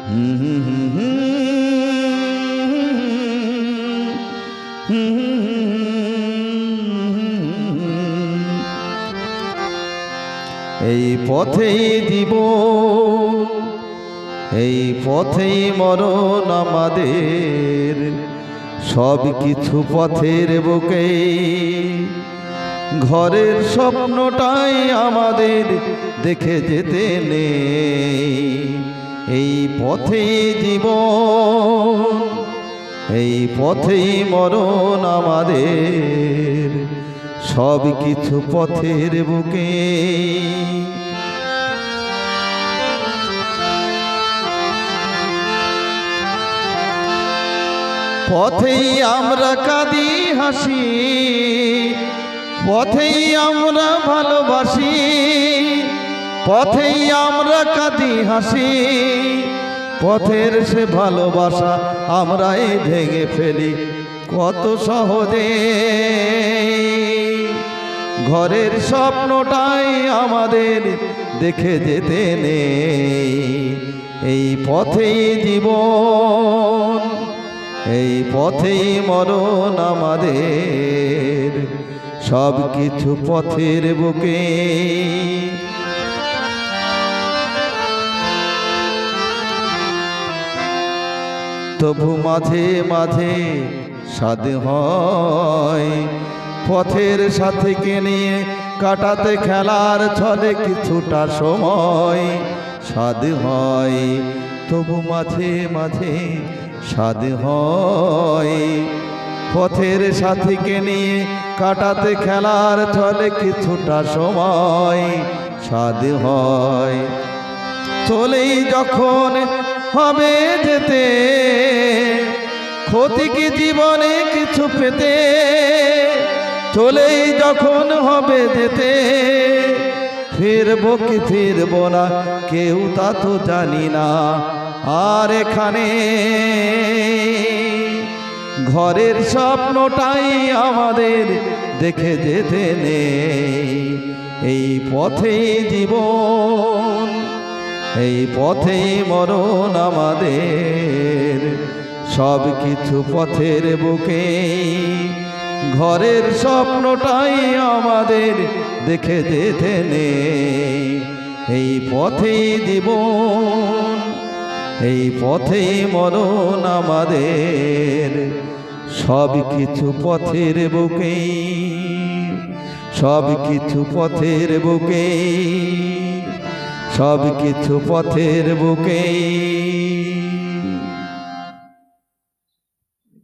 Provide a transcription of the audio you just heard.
এই পথেই জীবন, এই পথেই মরণ আমাদের, সব কিছু পথের বুকে। ঘরের স্বপ্নটাই আমাদের দেখে যেতে নেই। এই পথেই জীবন, এই পথেই মরণ আমাদের, সব কিছু পথের বুকে। পথেই আমরা কাঁদি হাসি, পথেই আমরা ভালোবাসি, পথেই আমরা কাঁদি হাসি, পথের সে ভালোবাসা আমরাই ভেঙে ফেলি কত সহজে। ঘরের স্বপ্নটাই আমাদের দেখে যেতে নেই। এই পথেই জীবন, এই পথেই মরণ আমাদের, সব কিছু পথের বুকে। তবু মাঝে মাঝে স্বাদ হয় পথের সাথে নিয়ে কাটাতে, খেলার ছলে কিছুটা সময় স্বাদ হয়। তবু মাঝে মাঝে স্বাদ হয় পথের সাথীকে নিয়ে কাটাতে, খেলার ছলে কিছুটা সময় স্বাদ হয়। চলেই যখন হবে যেতে, ক্ষতি কি জীবনে কিছু পেতে? চলেই যখন হবে যেতে, ফিরবো কি ফিরবো না কেউ তা তো জানি না। আর এখানে ঘরের স্বপ্নটাই আমাদের দেখে যেতে নেই। এই পথেই জীবন, এই পথেই মরণ আমাদের, সব কিছু পথের বুকে। ঘরের স্বপ্নটাই আমাদের দেখে যেতে নেই। এই পথেই জীবন, এই পথেই মরণ আমাদের, সব কিছু পথের বুকে, সব কিছু পথের বুকে, সব কিছু পথের বুকে।